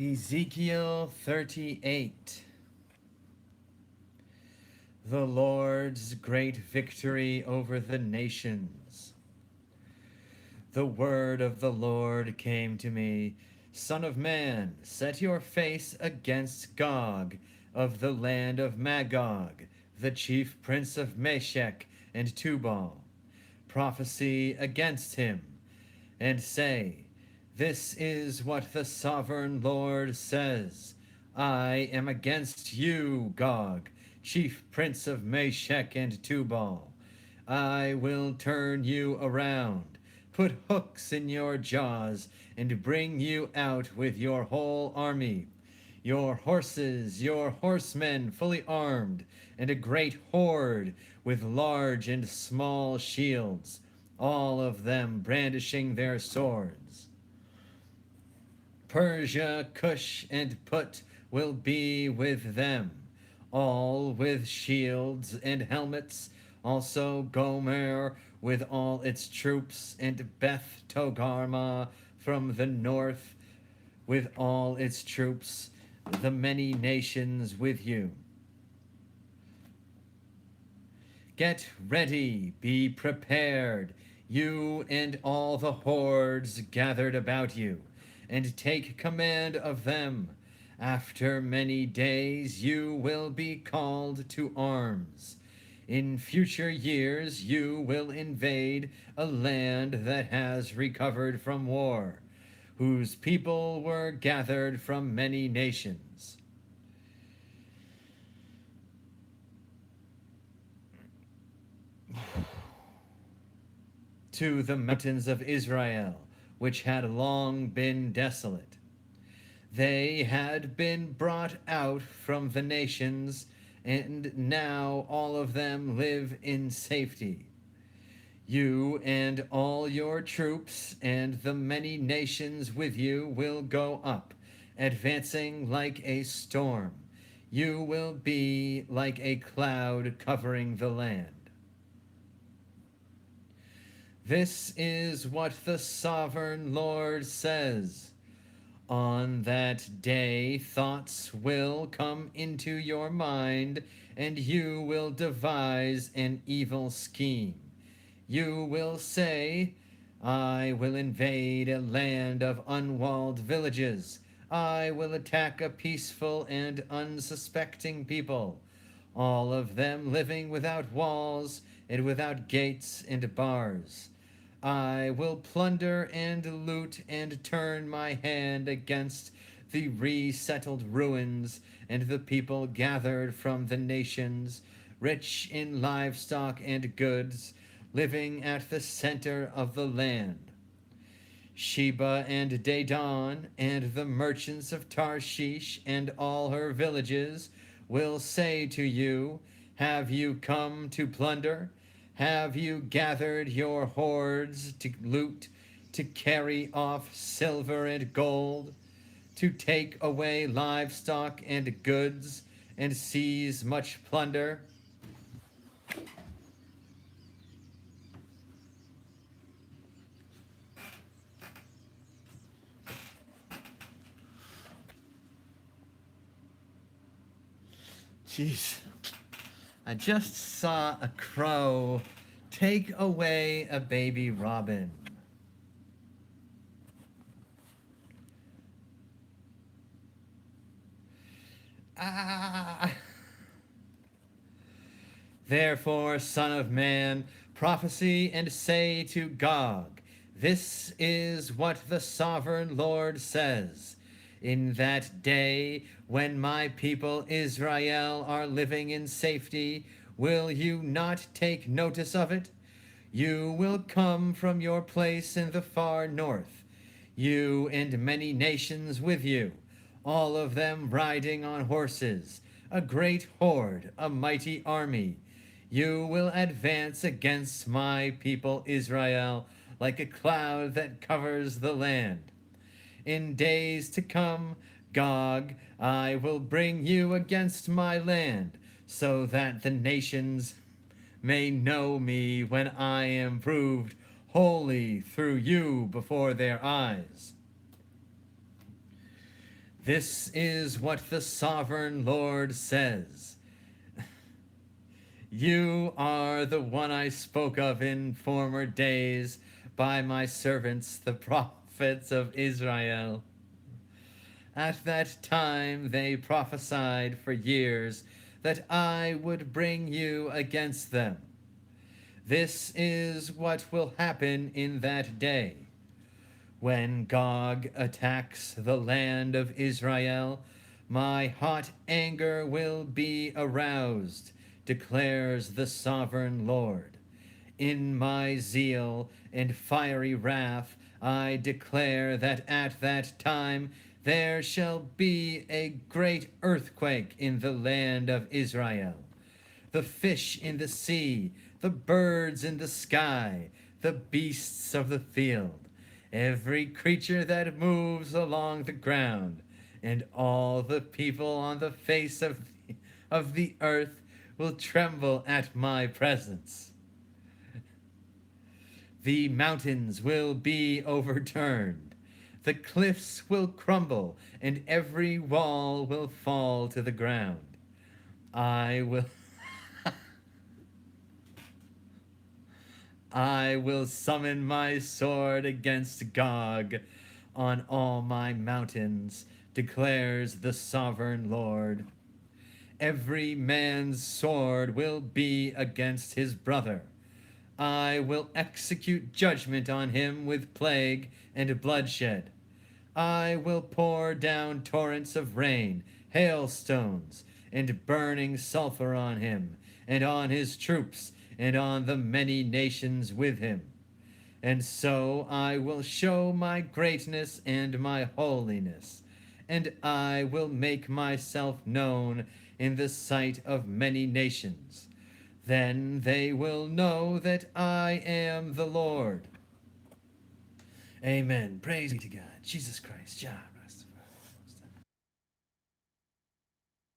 Ezekiel 38. The Lord's great victory over the nations. The word of the Lord came to me, Son of man, set your face against Gog of the land of Magog, the chief prince of Meshech and Tubal. Prophesy against him, and say, This is what the sovereign Lord says. I am against you, Gog, chief prince of Meshech and Tubal. I will turn you around, put hooks in your jaws, and bring you out with your whole army, your horses, your horsemen fully armed, and a great horde with large and small shields, all of them brandishing their swords. Persia, Cush, and Put will be with them, all with shields and helmets, also Gomer with all its troops, and Beth Togarmah from the north with all its troops, the many nations with you. Get ready, be prepared, you and all the hordes gathered about you, and take command of them. After many days you will be called to arms. In future years you will invade a land that has recovered from war, whose people were gathered from many nations. To the mountains of Israel, which had long been desolate. They had been brought out from the nations, and now all of them live in safety. You and all your troops and the many nations with you will go up, advancing like a storm. You will be like a cloud covering the land. This is what the sovereign Lord says. On that day, thoughts will come into your mind, and you will devise an evil scheme. You will say, I will invade a land of unwalled villages. I will attack a peaceful and unsuspecting people, all of them living without walls and without gates and bars. I will plunder and loot and turn my hand against the resettled ruins and the people gathered from the nations, rich in livestock and goods, living at the center of the land. Sheba and Dedan and the merchants of Tarshish and all her villages will say to you, Have you come to plunder? Have you gathered your hordes to loot, to carry off silver and gold, to take away livestock and goods, and seize much plunder? Jeez. I just saw a crow take away a baby robin. Ah! Therefore, Son of Man, prophesy and say to Gog, This is what the sovereign Lord says. In that day, when my people Israel are living in safety, will you not take notice of it? You will come from your place in the far north, you and many nations with you, all of them riding on horses, a great horde, a mighty army. You will advance against my people Israel like a cloud that covers the land. In days to come, Gog, I will bring you against my land, so that the nations may know me when I am proved holy through you before their eyes. This is what the sovereign Lord says. You are the one I spoke of in former days by my servants, the prophets of Israel. At that time they prophesied for years that I would bring you against them. This is what will happen in that day. When Gog attacks the land of Israel, my hot anger will be aroused, declares the sovereign Lord. In my zeal and fiery wrath, I declare that at that time there shall be a great earthquake in the land of Israel. The fish in the sea, the birds in the sky, the beasts of the field, every creature that moves along the ground, and all the people on the face of the earth will tremble at my presence. The mountains will be overturned, the cliffs will crumble, and every wall will fall to the ground. I will I will summon my sword against Gog on all my mountains, declares the sovereign Lord. Every man's sword will be against his brother. I will execute judgment on him with plague and bloodshed. I will pour down torrents of rain, hailstones, and burning sulfur on him, and on his troops, and on the many nations with him. And so I will show my greatness and my holiness, and I will make myself known in the sight of many nations. Then they will know that I am the Lord. Amen. Praise be to God. Jesus Christ.